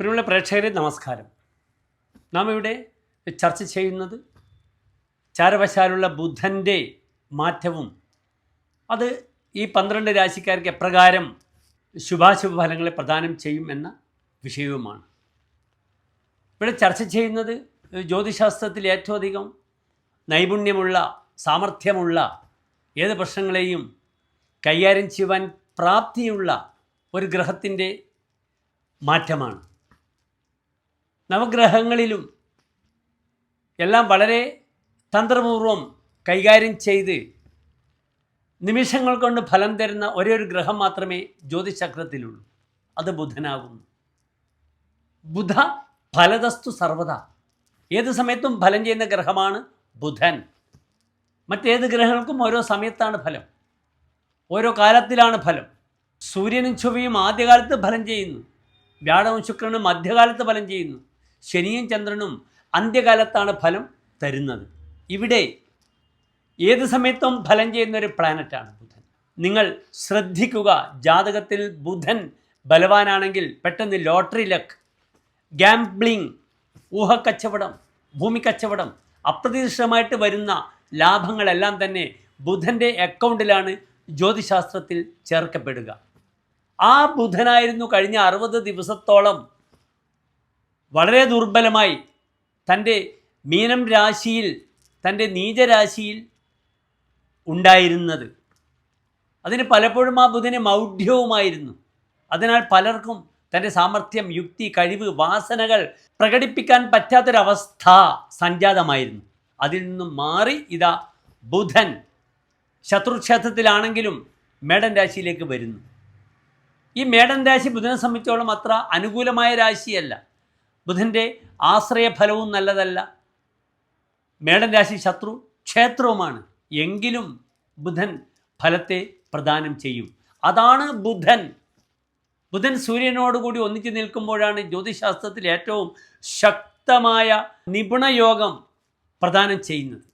പ്രിയമുള്ള പ്രേക്ഷകരെ നമസ്കാരം. നാം ഇവിടെ ചർച്ച ചെയ്യുന്നത് ചാരവശാലുള്ള ബുധൻ്റെ മാറ്റവും അത് ഈ 12 രാശിക്കാർക്ക് എപ്രകാരം ശുഭാശുഭ ഫലങ്ങളെ പ്രദാനം ചെയ്യും എന്ന വിഷയവുമാണ്. ഇവിടെ ചർച്ച ചെയ്യുന്നത് ജ്യോതിശാസ്ത്രത്തിൽ ഏറ്റവും അധികം നൈപുണ്യമുള്ള, സാമർഥ്യമുള്ള, ഏത് പ്രശ്നങ്ങളെയും കൈകാര്യം ചെയ്യുവാൻ പ്രാപ്തിയുള്ള ഒരു ഗ്രഹത്തിൻ്റെ മാറ്റമാണ്. നവഗ്രഹങ്ങളിലും എല്ലാം വളരെ തന്ത്രപൂർവം കൈകാര്യം ചെയ്ത് നിമിഷങ്ങൾ കൊണ്ട് ഫലം തരുന്ന ഒരേ ഒരു ഗ്രഹം മാത്രമേ ജ്യോതിശക്രത്തിലുള്ളൂ. അത് ബുധനാകുന്നു. ബുധ ഫലതസ്തു സർവത. ഏത് സമയത്തും ഫലം ചെയ്യുന്ന ഗ്രഹമാണ് ബുധൻ. മറ്റേത് ഗ്രഹങ്ങൾക്കും ഓരോ സമയത്താണ് ഫലം, ഓരോ കാലത്തിലാണ് ഫലം. സൂര്യനും ചൊവ്വയും ആദ്യകാലത്ത് ഫലം ചെയ്യുന്നു, വ്യാഴവും ശുക്രനും മധ്യകാലത്ത് ഫലം ചെയ്യുന്നു, ശനിയും ചന്ദ്രനും അന്ത്യകാലത്താണ് ഫലം തരുന്നത്. ഇവിടെ ഏത് സമയത്തും ഫലം ചെയ്യുന്ന ഒരു പ്ലാനറ്റാണ് ബുധൻ. നിങ്ങൾ ശ്രദ്ധിക്കുക, ജാതകത്തിൽ ബുധൻ ബലവാനാണെങ്കിൽ പെട്ടെന്ന് ലോട്ടറി ലക്ക്, ഗാംബ്ലിംഗ്, ഊഹക്കച്ചവടം, ഭൂമിക്കച്ചവടം, അപ്രതീക്ഷിതമായിട്ട് വരുന്ന ലാഭങ്ങളെല്ലാം തന്നെ ബുധൻ്റെ അക്കൗണ്ടിലാണ് ജ്യോതിശാസ്ത്രത്തിൽ ചേർക്കപ്പെടുക. ആ ബുധനായിരുന്നു കഴിഞ്ഞ 60 ദിവസത്തോളം വളരെ ദുർബലമായി തൻ്റെ മീനം രാശിയിൽ, തൻ്റെ നീചരാശിയിൽ ഉണ്ടായിരുന്നത്. അതിന് പലപ്പോഴും ആ ബുധന് മൗഢ്യവുമായിരുന്നു. അതിനാൽ പലർക്കും തൻ്റെ സാമർഥ്യം, യുക്തി, കഴിവ്, വാസനകൾ പ്രകടിപ്പിക്കാൻ പറ്റാത്തൊരവസ്ഥ സംജാതമായിരുന്നു. അതിൽ നിന്നും മാറി ഇതാ ബുധൻ ശത്രുക്ഷേത്രത്തിലാണെങ്കിലും മേടൻ രാശിയിലേക്ക് വരുന്നു. ഈ മേടൻ രാശി ബുധനെ സംബന്ധിച്ചോളം അത്ര അനുകൂലമായ രാശിയല്ല. ബുധൻ്റെ ആശ്രയഫലവും നല്ലതല്ല. മേടൻ രാശി ശത്രു ക്ഷേത്രവുമാണ്. എങ്കിലും ബുധൻ ഫലത്തെ പ്രദാനം ചെയ്യും. അതാണ് ബുധൻ. ബുധൻ സൂര്യനോടുകൂടി ഒന്നിച്ചു നിൽക്കുമ്പോഴാണ് ജ്യോതിശാസ്ത്രത്തിൽ ഏറ്റവും ശക്തമായ നിപുണയോഗം പ്രദാനം ചെയ്യുന്നത്.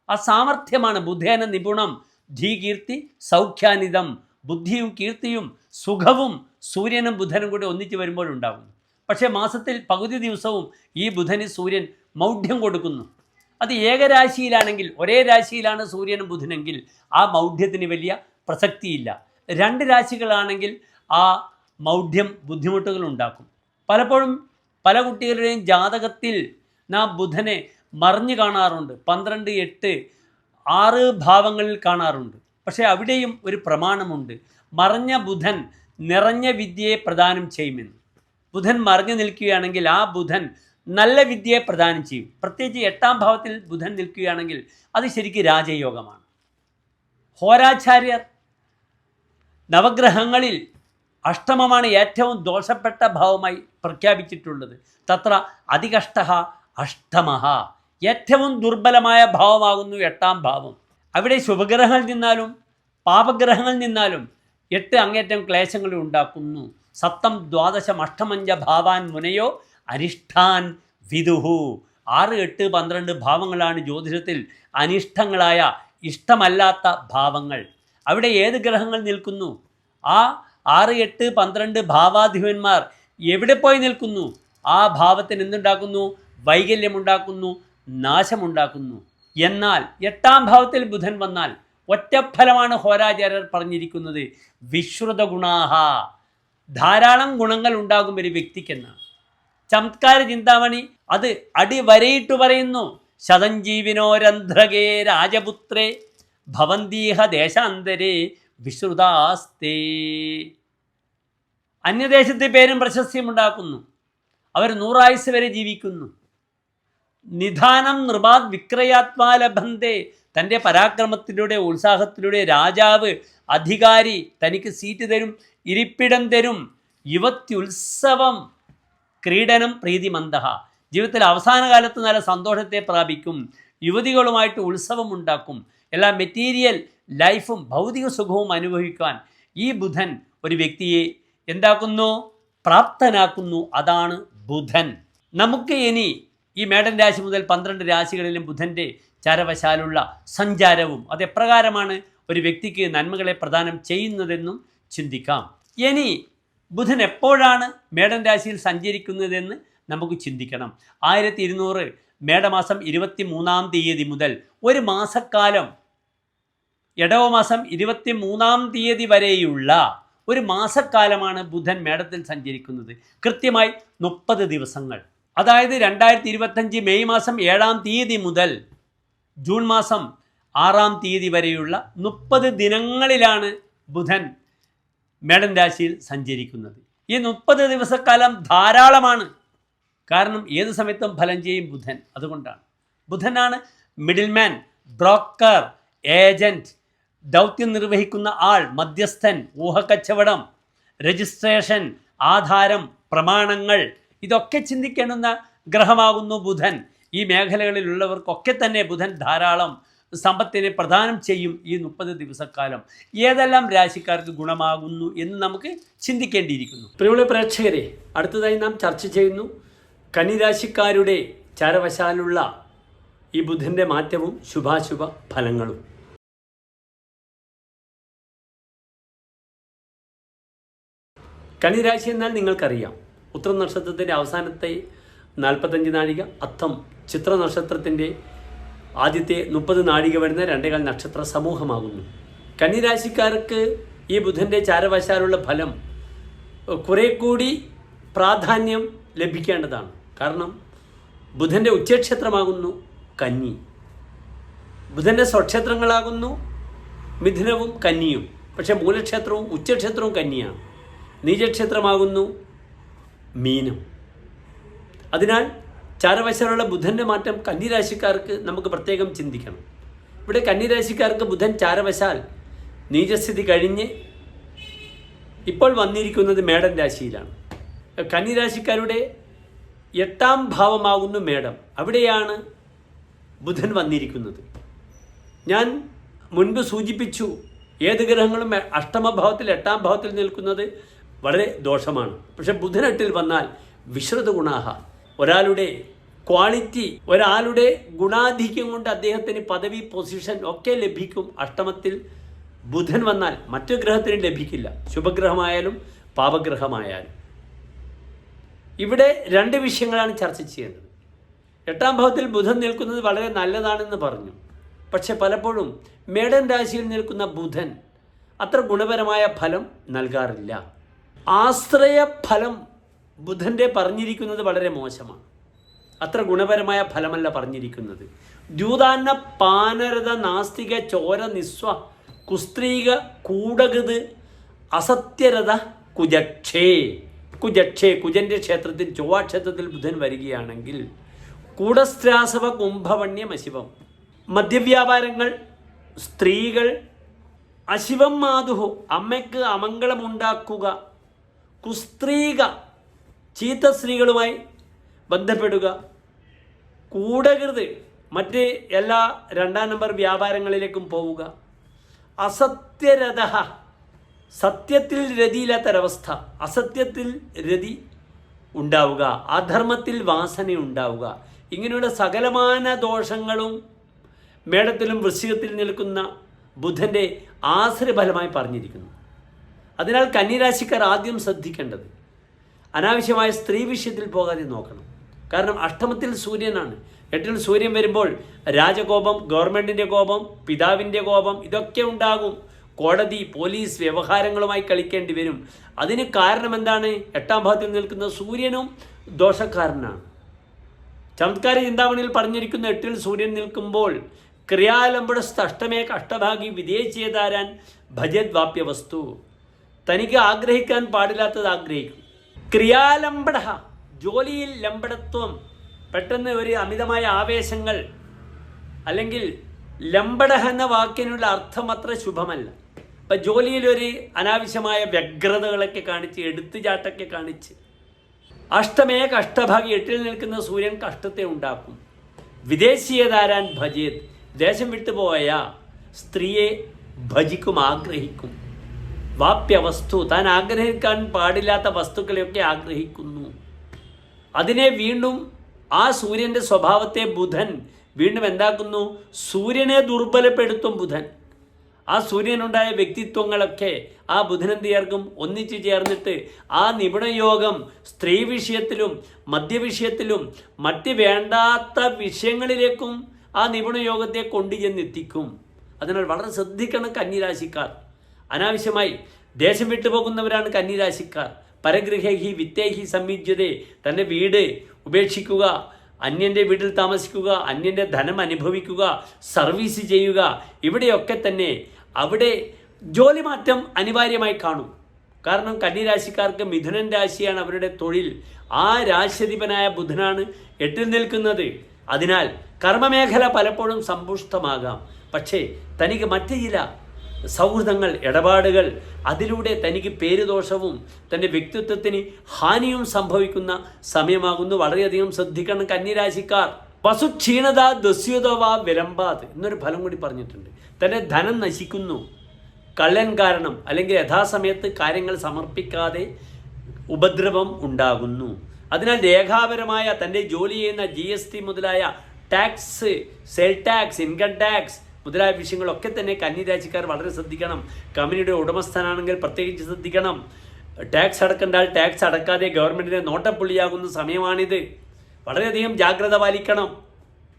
ആ സാമർഥ്യമാണ് ബുധേന നിപുണം ധീകീർത്തി സൗഖ്യാനിതം. ബുദ്ധിയും കീർത്തിയും സുഖവും സൂര്യനും ബുധനും കൂടി ഒന്നിച്ച് വരുമ്പോഴുണ്ടാകുന്നു. പക്ഷേ മാസത്തിൽ പകുതി ദിവസവും ഈ ബുധന് സൂര്യൻ മൗഢ്യം കൊടുക്കുന്നു. അത് ഏകരാശിയിലാണെങ്കിൽ, ഒരേ രാശിയിലാണ് സൂര്യനും ബുധനെങ്കിൽ ആ മൗഢ്യത്തിന് വലിയ പ്രസക്തിയില്ല. 2 രാശികളാണെങ്കിൽ ആ മൗഢ്യം ബുദ്ധിമുട്ടുകൾ ഉണ്ടാക്കും. പലപ്പോഴും പല കുട്ടികളുടെയും ജാതകത്തിൽ നാം ബുധനെ മറിഞ്ഞു കാണാറുണ്ട്. 12, 8, 6 ഭാവങ്ങളിൽ കാണാറുണ്ട്. പക്ഷേ അവിടെയും ഒരു പ്രമാണമുണ്ട്. മറഞ്ഞ ബുധൻ നിറഞ്ഞ വിദ്യയെ പ്രദാനം ചെയ്യുമെന്ന്. ബുധൻ മറിഞ്ഞു നിൽക്കുകയാണെങ്കിൽ ആ ബുധൻ നല്ല വിദ്യയെ പ്രദാനം ചെയ്യും. പ്രത്യേകിച്ച് 8ാം ഭാവത്തിൽ ബുധൻ നിൽക്കുകയാണെങ്കിൽ അത് ശരിക്കും രാജയോഗമാണ്. ഹോരാചാര്യർ നവഗ്രഹങ്ങളിൽ അഷ്ടമമാണ് ഏറ്റവും ദോഷപ്പെട്ട ഭാവമായി പ്രഖ്യാപിച്ചിട്ടുള്ളത്. തത്ര അതികഷ്ട അഷ്ടമ. ഏറ്റവും ദുർബലമായ ഭാവമാകുന്നു 8ാം ഭാവം. അവിടെ ശുഭഗ്രഹങ്ങളിൽ നിന്നാലും പാപഗ്രഹങ്ങളിൽ നിന്നാലും 8 അങ്ങേറ്റം ക്ലേശങ്ങൾ ഉണ്ടാക്കുന്നു. സപ്തം ദ്വാദശം അഷ്ടമഞ്ച ഭാവാൻ മുനയോ അനിഷ്ടാൻ വിദുഹു. 6, 8, 12 ഭാവങ്ങളാണ് ജ്യോതിഷത്തിൽ അനിഷ്ടങ്ങളായ, ഇഷ്ടമല്ലാത്ത ഭാവങ്ങൾ. അവിടെ ഏത് ഗ്രഹങ്ങൾ നിൽക്കുന്നു? ആ 6, 8, 12 ഭാവാധിപന്മാർ എവിടെ പോയി നിൽക്കുന്നു? ആ ഭാവത്തിന് എന്തുണ്ടാക്കുന്നു? വൈകല്യമുണ്ടാക്കുന്നു, നാശമുണ്ടാക്കുന്നു. എന്നാൽ 8ാം ഭാവത്തിൽ ബുധൻ വന്നാൽ ഒറ്റഫലമാണ് ഹോരാചാര്യർ പറഞ്ഞിരിക്കുന്നത്. വിശ്രുത ഗുണാഹ. ധാരാളം ഗുണങ്ങൾ ഉണ്ടാകും ഒരു വ്യക്തിക്കെന്നാണ്. ചമത്കാര ചിന്താമണി അത് അടിവരയിട്ട് പറയുന്നു. ശതഞ്ജീവിനോരന്ധ്രകേ രാജപുത്രേ ഭവന്തീഹ ദേശാന്തരേ വിശ്രുതാസ്തേ. അന്യദേശത്തെ പേരും പ്രശസ്തിയും ഉണ്ടാക്കുന്നു. അവർ 100 ആയുസ് വരെ ജീവിക്കുന്നു. നിധാനം നൃപാത് വിക്രയാത്മാ ലഭന്തേ. തൻ്റെ പരാക്രമത്തിലൂടെ, ഉത്സാഹത്തിലൂടെ രാജാവ്, അധികാരി തനിക്ക് സീറ്റ് തരും, ഇരിപ്പിടം തരും. യുവത്യുത്സവം ക്രീഡനം പ്രീതിമന്ദഹ. ജീവിതത്തിൽ അവസാന കാലത്ത് നല്ല സന്തോഷത്തെ പ്രാപിക്കും. യുവതികളുമായിട്ട് ഉത്സവം ഉണ്ടാക്കും. എല്ലാ മെറ്റീരിയൽ ലൈഫും ഭൗതിക സുഖവും അനുഭവിക്കാൻ ഈ ബുധൻ ഒരു വ്യക്തിയെ എന്താക്കുന്നു? പ്രാപ്തനാക്കുന്നു. അതാണ് ബുധൻ. നമുക്ക് ഇനി ഈ മേടൻ രാശി മുതൽ 12 രാശികളിലും ബുധൻ്റെ ചാരവശാലുള്ള സഞ്ചാരവും അതെപ്രകാരമാണ് ഒരു വ്യക്തിക്ക് നന്മകളെ പ്രദാനം ചെയ്യുന്നതെന്നും ചിന്തിക്കാം. ഇനി ബുധൻ എപ്പോഴാണ് മേടൻ രാശിയിൽ സഞ്ചരിക്കുന്നതെന്ന് നമുക്ക് ചിന്തിക്കണം. 1200 മേടമാസം 23-ാം തീയതി മുതൽ ഒരു മാസക്കാലം, ഇടവമാസം 23-ാം തീയതി വരെയുള്ള ഒരു മാസക്കാലമാണ് ബുധൻ മേടത്തിൽ സഞ്ചരിക്കുന്നത്. കൃത്യമായി 30 ദിവസങ്ങൾ. അതായത് 2025 മെയ് മാസം 7-ാം തീയതി മുതൽ ജൂൺ മാസം 6-ാം തീയതി വരെയുള്ള 30 ദിനങ്ങളിലാണ് ബുധൻ മേടൻ രാശിയിൽ സഞ്ചരിക്കുന്നത്. ഈ 30 ദിവസക്കാലം ധാരാളമാണ്. കാരണം ഏത് സമയത്തും ഫലം ചെയ്യും ബുധൻ. അതുകൊണ്ടാണ് ബുധനാണ് മിഡിൽമാൻ, ബ്രോക്കർ, ഏജൻറ്റ്, ദൗത്യം നിർവഹിക്കുന്ന ആൾ, മധ്യസ്ഥൻ, ഊഹക്കച്ചവടം, രജിസ്ട്രേഷൻ, ആധാരം, പ്രമാണങ്ങൾ, ഇതൊക്കെ ചിന്തിക്കേണ്ടുന്ന ഗ്രഹമാകുന്നു ബുധൻ. ഈ മേഖലകളിലുള്ളവർക്കൊക്കെ തന്നെ ബുധൻ ധാരാളം സമ്പത്തിനെ പ്രദാനം ചെയ്യും ഈ 30 ദിവസക്കാലം. ഏതെല്ലാം രാശിക്കാർക്ക് ഗുണമാകുന്നു എന്ന് നമുക്ക് ചിന്തിക്കേണ്ടിയിരിക്കുന്നു. പ്രിയമുള്ള പ്രേക്ഷകരെ, അടുത്തതായി നാം ചർച്ച ചെയ്യുന്നു കന്നിരാശിക്കാരുടെ ചാരവശാലുള്ള ഈ ബുധൻ്റെ മാറ്റവും ശുഭാശുഭ ഫലങ്ങളും. കന്നിരാശി എന്നാൽ നിങ്ങൾക്കറിയാം, ഉത്തര നക്ഷത്രത്തിൻ്റെ അവസാനത്തെ 45 നാഴിക, അത്തം ചിത്ര നക്ഷത്രത്തിൻ്റെ ആദ്യത്തെ 30 നാഴിക വരുന്ന 2.25 നക്ഷത്ര സമൂഹമാകുന്നു. കന്നിരാശിക്കാർക്ക് ഈ ബുധൻ്റെ ചാരവശാലുള്ള ഫലം കുറെ കൂടി പ്രാധാന്യം ലഭിക്കേണ്ടതാണ്. കാരണം ബുധൻ്റെ ഉച്ചക്ഷേത്രമാകുന്നു കന്നി, ബുധൻ്റെ സ്വക്ഷേത്രങ്ങളാകുന്നു മിഥുനവും കന്നിയും. പക്ഷേ മൂലക്ഷേത്രവും ഉച്ചക്ഷേത്രവും കന്നിയാണ്. നീചക്ഷേത്രമാകുന്നു മീനം. അതിനാൽ ചാരവശാലുള്ള ബുധൻ്റെ മാറ്റം കന്നിരാശിക്കാർക്ക് നമുക്ക് പ്രത്യേകം ചിന്തിക്കണം. ഇവിടെ കന്നിരാശിക്കാർക്ക് ബുധൻ ചാരവശാൽ നീചസ്ഥിതി കഴിഞ്ഞ് ഇപ്പോൾ വന്നിരിക്കുന്നത് മേടൻ രാശിയിലാണ്. കന്നിരാശിക്കാരുടെ 8-ാം ഭാവമാകുന്നു മേടം. അവിടെയാണ് ബുധൻ വന്നിരിക്കുന്നത്. ഞാൻ മുൻപ് സൂചിപ്പിച്ചു, ഏത് ഗ്രഹങ്ങളും അഷ്ടമഭാവത്തിൽ 8-ാം ഭാവത്തിൽ നിൽക്കുന്നത് വളരെ ദോഷമാണ്. പക്ഷെ ബുധൻ 8-ൽ വന്നാൽ വിശ്രുത ഗുണാഹ, ഒരാളുടെ ക്വാളിറ്റി, ഒരാളുടെ ഗുണാധിക്യം കൊണ്ട് അദ്ദേഹത്തിന് പദവി, പൊസിഷൻ ഒക്കെ ലഭിക്കും. അഷ്ടമത്തിൽ ബുധൻ വന്നാൽ മറ്റു ഗ്രഹത്തിന് ലഭിക്കില്ല, ശുഭഗ്രഹമായാലും പാപഗ്രഹമായാലും. ഇവിടെ 2 വിഷയങ്ങളാണ് ചർച്ച ചെയ്യേണ്ടത്. 8-ാം ഭാവത്തിൽ ബുധൻ നിൽക്കുന്നത് വളരെ നല്ലതാണെന്ന് പറഞ്ഞു. പക്ഷെ പലപ്പോഴും മേടൻ രാശിയിൽ നിൽക്കുന്ന ബുധൻ അത്ര ഗുണപരമായ ഫലം നൽകാറില്ല. ആശ്രയ ഫലം ബുധൻ്റെ പറഞ്ഞിരിക്കുന്നത് വളരെ മോശമാണ്. അത്ര ഗുണപരമായ ഫലമല്ല പറഞ്ഞിരിക്കുന്നത്. ദ്യൂതാന്ന പാനരത നാസ്തിക ചോര നിസ്വ കുസ്ത്രീക കൂടകൃത് അസത്യരത കുജക്ഷേ. കുജൻ്റെ ക്ഷേത്രത്തിൽ, ചൊവ്വാക്ഷേത്രത്തിൽ ബുധൻ വരികയാണെങ്കിൽ കൂടസ്ത്രാസവ കുംഭവണ്യം അശിവം, മദ്യവ്യാപാരങ്ങൾ, സ്ത്രീകൾ, അശിവം മാതുഹു, അമ്മയ്ക്ക് അമംഗളമുണ്ടാക്കുക, കുസ്ത്രീക ചീത്ത സ്ത്രീകളുമായി ബന്ധപ്പെടുക, കൂടകൃത് മറ്റ് എല്ലാ 2-ാം നമ്പർ വ്യാപാരങ്ങളിലേക്കും പോവുക, അസത്യരഥ സത്യത്തിൽ രതിയില്ലാത്തൊരവസ്ഥ, അസത്യത്തിൽ രതി ഉണ്ടാവുക, അധർമ്മത്തിൽ വാസന ഉണ്ടാവുക, ഇങ്ങനെയുള്ള സകലമാന ദോഷങ്ങളും മേടത്തിലും വൃശ്ചികത്തിൽ നിൽക്കുന്ന ബുധൻ്റെ ആശ്രയഫലമായി പറഞ്ഞിരിക്കുന്നു. അതിനാൽ കന്നിരാശിക്കാർ ആദ്യം ശ്രദ്ധിക്കേണ്ടത് അനാവശ്യമായ സ്ത്രീ വിഷയത്തിൽ പോകാതെ നോക്കണം. കാരണം അഷ്ടമത്തിൽ സൂര്യനാണ്. 8-ൽ സൂര്യൻ വരുമ്പോൾ രാജകോപം, ഗവൺമെൻറ്റിൻ്റെ കോപം, പിതാവിൻ്റെ കോപം, ഇതൊക്കെ ഉണ്ടാകും. കോടതി, പോലീസ് വ്യവഹാരങ്ങളുമായി കളിക്കേണ്ടി വരും. അതിന് കാരണം എന്താണ്? 8-ാം ഭാവത്തിൽ നിൽക്കുന്ന സൂര്യനും ദോഷക്കാരനാണ്. ചമത്കാര ചിന്താമണിയിൽ പറഞ്ഞിരിക്കുന്ന 8-ൽ സൂര്യൻ നിൽക്കുമ്പോൾ ക്രിയാലംബടസ്ഥ അഷ്ടമേക അഷ്ടഭാഗി വിദേശീയതാരാൻ ഭജത് വാപ്യ വസ്തു, തനിക്ക് ആഗ്രഹിക്കാൻ പാടില്ലാത്തത് ആഗ്രഹിക്കും. ക്രിയാലംബട, ജോലിയിൽ ലംബടത്വം, പെട്ടെന്ന് ഒരു അമിതമായ ആവേശങ്ങൾ, അല്ലെങ്കിൽ ലംബട എന്ന വാക്കിനുള്ള അർത്ഥം അത്ര ശുഭമല്ല. ഇപ്പം ജോലിയിലൊരു അനാവശ്യമായ വ്യഗ്രതകളൊക്കെ കാണിച്ച്, എടുത്തുചാട്ടൊക്കെ കാണിച്ച്, അഷ്ടമേക അഷ്ടഭാഗി 8-ൽ നിൽക്കുന്ന സൂര്യൻ കഷ്ടത്തെ ഉണ്ടാക്കും. വിദേശീയതാരാൻ ഭജേത്, ദേശം വിട്ടുപോയ സ്ത്രീയെ ഭജിക്കും, ആഗ്രഹിക്കും. വാപ്യവസ്തു, താൻ ആഗ്രഹിക്കാൻ പാടില്ലാത്ത വസ്തുക്കളെയൊക്കെ ആഗ്രഹിക്കുന്നു. അതിനെ വീണ്ടും ആ സൂര്യൻ്റെ സ്വഭാവത്തെ ബുധൻ വീണ്ടും എന്താക്കുന്നു? സൂര്യനെ ദുർബലപ്പെടുത്തും ബുധൻ. ആ സൂര്യനുണ്ടായ വ്യക്തിത്വങ്ങളൊക്കെ ആ ബുധനെന്ത് ചേർക്കും? ഒന്നിച്ചു ചേർന്നിട്ട് ആ നിപുണയോഗം സ്ത്രീ വിഷയത്തിലും മദ്യവിഷയത്തിലും മറ്റ് വേണ്ടാത്ത വിഷയങ്ങളിലേക്കും ആ നിപുണയോഗത്തെ കൊണ്ടുചെന്നെത്തിക്കും. അതിനാൽ വളരെ ശ്രദ്ധിക്കണം കന്നിരാശിക്കാർ. അനാവശ്യമായി ദേശം വിട്ടുപോകുന്നവരാണ് കന്നിരാശിക്കാർ. പരഗൃഹേഹി വിത്തേഹി സംയുജ്യതേ, തൻ്റെ വീട് ഉപേക്ഷിക്കുക, അന്യൻ്റെ വീട്ടിൽ താമസിക്കുക, അന്യൻ്റെ ധനം അനുഭവിക്കുക, സർവീസ് ചെയ്യുക, ഇവിടെയൊക്കെ തന്നെ അവിടെ ജോലി മാറ്റം അനിവാര്യമായി കാണും. കാരണം കന്നിരാശിക്കാർക്ക് മിഥുനൻ രാശിയാണ് അവരുടെ തൊഴിൽ. ആ രാശ്യധിപനായ ബുധനാണ് 8ൽ നിൽക്കുന്നത്. അതിനാൽ കർമ്മമേഖല പലപ്പോഴും സമ്പുഷ്ടമാകാം. പക്ഷേ തനിക്ക് മറ്റ് ചില സൗഹൃദങ്ങൾ, ഇടപാടുകൾ, അതിലൂടെ തനിക്ക് പേരുദോഷവും തൻ്റെ വ്യക്തിത്വത്തിന് ഹാനിയും സംഭവിക്കുന്ന സമയമാകുന്നു. വളരെയധികം ശ്രദ്ധിക്കണം കന്നിരാശിക്കാർ. വസുക്ഷീണത ദസ്യുതവ വിലംബാത് എന്നൊരു ഫലം കൂടി പറഞ്ഞിട്ടുണ്ട്. തൻ്റെ ധനം നശിക്കുന്നു കള്ളൻ കാരണം, അല്ലെങ്കിൽ യഥാസമയത്ത് കാര്യങ്ങൾ സമർപ്പിക്കാതെ ഉപദ്രവം ഉണ്ടാകുന്നു. അതിനാൽ രേഖാപരമായ തൻ്റെ ജോലി ചെയ്യുന്ന GST മുതലായ tax, cell tax, income tax മുതലായ വിഷയങ്ങളൊക്കെ തന്നെ കന്നിരാശിക്കാർ വളരെ ശ്രദ്ധിക്കണം. കമ്പനിയുടെ ഉടമസ്ഥനാണെങ്കിൽ പ്രത്യേകിച്ച് ശ്രദ്ധിക്കണം. ടാക്സ് അടക്കേണ്ട ആൾ ടാക്സ് അടക്കാതെ ഗവൺമെൻറ്റിനെ നോട്ടപ്പുള്ളിയാകുന്ന സമയമാണിത്. വളരെയധികം ജാഗ്രത പാലിക്കണം.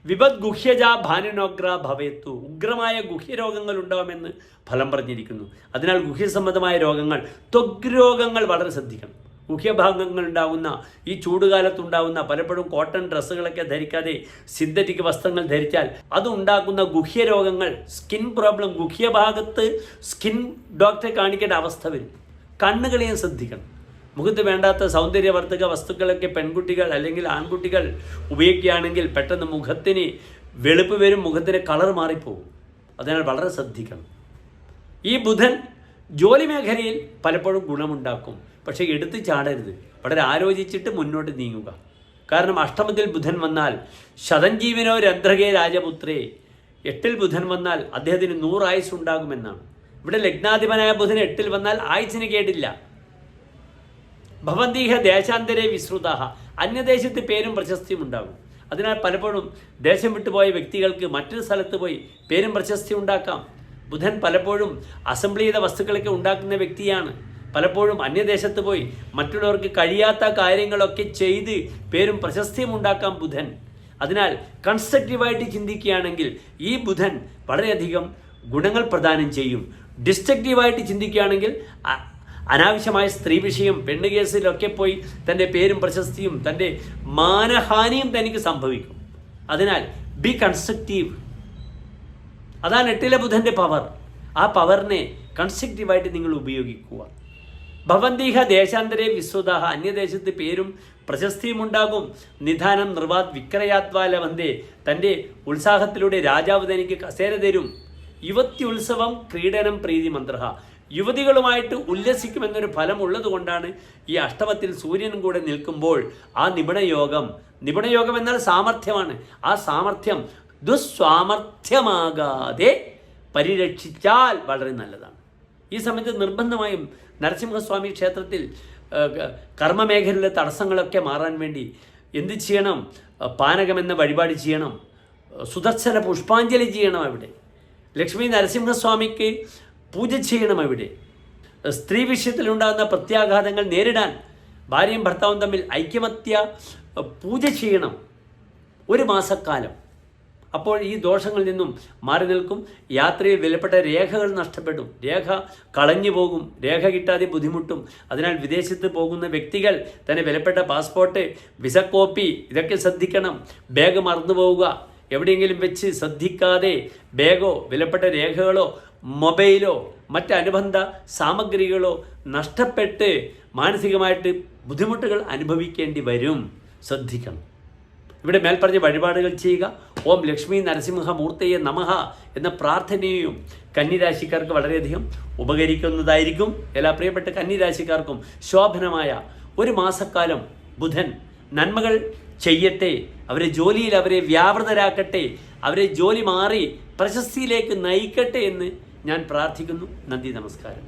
വിപത് ഗുഹ്യജ ഭാനുനോഗ്ര ഭവേത്തു, ഉഗ്രമായ ഗുഹ്യരോഗങ്ങൾ ഉണ്ടാകുമെന്ന് ഫലം പറഞ്ഞിരിക്കുന്നു. അതിനാൽ ഗുഹ്യസംബന്ധമായ രോഗങ്ങൾ, ത്വഗ് രോഗങ്ങൾ വളരെ ശ്രദ്ധിക്കണം. ഗുഹ്യഭാഗങ്ങൾ ഉണ്ടാകുന്ന ഈ ചൂടുകാലത്തുണ്ടാകുന്ന പലപ്പോഴും കോട്ടൺ ഡ്രസ്സുകളൊക്കെ ധരിക്കാതെ സിന്തറ്റിക് വസ്ത്രങ്ങൾ ധരിച്ചാൽ അതുണ്ടാക്കുന്ന ഗുഹ്യരോഗങ്ങൾ, സ്കിൻ പ്രോബ്ലം, ഗുഹ്യഭാഗത്ത് സ്കിൻ ഡോക്ടറെ കാണിക്കേണ്ട അവസ്ഥ വരും. കണ്ണുകളെയും ശ്രദ്ധിക്കണം. മുഖത്ത് വേണ്ടാത്ത സൗന്ദര്യവർദ്ധക വസ്തുക്കളൊക്കെ പെൺകുട്ടികൾ അല്ലെങ്കിൽ ആൺകുട്ടികൾ ഉപയോഗിക്കുകയാണെങ്കിൽ പെട്ടെന്ന് മുഖത്തിന് വെളുപ്പ് വരും, മുഖത്തിന് കളർ മാറിപ്പോകും. അതിനാൽ വളരെ ശ്രദ്ധിക്കണം. ഈ ബുധൻ ജോലി മേഖലയിൽ പലപ്പോഴും ഗുണമുണ്ടാക്കും. പക്ഷേ എടുത്ത് ചാടരുത്. വളരെ ആലോചിച്ചിട്ട് മുന്നോട്ട് നീങ്ങുക. കാരണം അഷ്ടമത്തിൽ ബുധൻ വന്നാൽ ശതഞ്ജീവനോ രന്ധ്രകേ രാജപുത്രേ, 8ൽ ബുധൻ വന്നാൽ അദ്ദേഹത്തിന് 100 ആയുസ് ഉണ്ടാകുമെന്നാണ്. ഇവിടെ ലഗ്നാധിപനായ ബുധൻ 8ൽ വന്നാൽ ആയുസിന് കേടില്ല. ഭവന്തീഹ ദേശാന്തരേ വിശ്രുതാഹ, അന്യദേശത്ത് പേരും പ്രശസ്തിയും ഉണ്ടാകും. അതിനാൽ പലപ്പോഴും ദേശം വിട്ടുപോയ വ്യക്തികൾക്ക് മറ്റൊരു സ്ഥലത്ത് പോയി പേരും പ്രശസ്തിയും ഉണ്ടാക്കാം. ബുധൻ പലപ്പോഴും അസംബ്ലി ചെയ്ത വസ്തുക്കളൊക്കെ ഉണ്ടാക്കുന്ന വ്യക്തിയാണ്. പലപ്പോഴും അന്യദേശത്ത് പോയി മറ്റുള്ളവർക്ക് കഴിയാത്ത കാര്യങ്ങളൊക്കെ ചെയ്ത് പേരും പ്രശസ്തിയും ഉണ്ടാക്കാം ബുധൻ. അതിനാൽ കൺസ്ട്രക്റ്റീവായിട്ട് ചിന്തിക്കുകയാണെങ്കിൽ ഈ ബുധൻ വളരെയധികം ഗുണങ്ങൾ പ്രദാനം ചെയ്യും. ഡിസ്ട്രക്റ്റീവായിട്ട് ചിന്തിക്കുകയാണെങ്കിൽ അനാവശ്യമായ സ്ത്രീ വിഷയം, പെണ്ണ് കേസിലൊക്കെ പോയി തൻ്റെ പേരും പ്രശസ്തിയും തൻ്റെ മാനഹാനിയും തനിക്ക് സംഭവിക്കും. അതിനാൽ ബി കൺസ്ട്രക്റ്റീവ്. അതാണ് 8ലെ ബുധൻ്റെ പവർ. ആ പവറിനെ കൺസ്ട്രക്റ്റീവായിട്ട് നിങ്ങൾ ഉപയോഗിക്കുക. ഭവന്തീഹ ദേശാന്തരേ വിശ്രുതാഹ, അന്യദേശത്ത് പേരും പ്രശസ്തിയും ഉണ്ടാകും. നിധാനം നിർവാത് വിക്രയാത്വാലവന്തേ, തൻ്റെ ഉത്സാഹത്തിലൂടെ രാജാവ് തനിക്ക് കസേര തരും. യുവത്തി ഉത്സവം ക്രീഡനം പ്രീതി മന്ത്രഹ, യുവതികളുമായിട്ട് ഉല്ലസിക്കുമെന്നൊരു ഫലം ഉള്ളതുകൊണ്ടാണ് ഈ അഷ്ടമത്തിൽ സൂര്യനും കൂടെ നിൽക്കുമ്പോൾ ആ നിപുണയോഗം എന്നാൽ സാമർഥ്യമാണ്. ആ സാമർഥ്യം ദുസ്വാമർഥ്യമാകാതെ പരിരക്ഷിച്ചാൽ വളരെ നല്ലതാണ്. ഈ സമയത്ത് നിർബന്ധമായും നരസിംഹസ്വാമി ക്ഷേത്രത്തിൽ കർമ്മമേഖലയിലെ തടസ്സങ്ങളൊക്കെ മാറാൻ വേണ്ടി എന്ത് ചെയ്യണം? പാനകമെന്ന വഴിപാട് ചെയ്യണം. സുദർശന പുഷ്പാഞ്ജലി ചെയ്യണം. അവിടെ ലക്ഷ്മി നരസിംഹസ്വാമിക്ക് പൂജ ചെയ്യണം. അവിടെ സ്ത്രീ വിഷയത്തിലുണ്ടാകുന്ന പ്രത്യാഘാതങ്ങൾ നേരിടാൻ ഭാര്യയും ഭർത്താവും തമ്മിൽ ഐക്യമത്യ പൂജ ചെയ്യണം 1 മാസക്കാലം. അപ്പോൾ ഈ ദോഷങ്ങളിൽ നിന്നും മാറി നിൽക്കും. യാത്രയിൽ വിലപ്പെട്ട രേഖകൾ നഷ്ടപ്പെടും, രേഖ കളഞ്ഞു പോകും, രേഖ കിട്ടാതെ ബുദ്ധിമുട്ടും. അതിനാൽ വിദേശത്ത് പോകുന്ന വ്യക്തികൾ തന്നെ വിലപ്പെട്ട പാസ്പോർട്ട്, വിസ കോപ്പി ഇതൊക്കെ ശ്രദ്ധിക്കണം. ബാഗ് മറന്നു പോവുക, എവിടെയെങ്കിലും വെച്ച് ശ്രദ്ധിക്കാതെ ബാഗോ വിലപ്പെട്ട രേഖകളോ മൊബൈലോ മറ്റനുബന്ധ സാമഗ്രികളോ നഷ്ടപ്പെട്ട് മാനസികമായിട്ട് ബുദ്ധിമുട്ടുകൾ അനുഭവിക്കേണ്ടി വരും. ശ്രദ്ധിക്കണം. ഇവിടെ മേൽപ്പറഞ്ഞ വഴിപാടുകൾ ചെയ്യുക. ഓം ലക്ഷ്മി നരസിംഹമൂർത്തയെ നമഃ എന്ന പ്രാർത്ഥനയും കന്നിരാശിക്കാർക്ക് വളരെയധികം ഉപകരിക്കുന്നതായിരിക്കും. എല്ലാ പ്രിയപ്പെട്ട കന്നിരാശിക്കാർക്കും ശോഭനമായ 1 മാസക്കാലം ബുധൻ നന്മകൾ ചെയ്യട്ടെ. അവരെ ജോലിയിൽ അവരെ വ്യാപൃതരാക്കട്ടെ. അവരെ ജോലി മാറി പ്രശസ്തിയിലേക്ക് നയിക്കട്ടെ എന്ന് ഞാൻ പ്രാർത്ഥിക്കുന്നു. നന്ദി, നമസ്കാരം.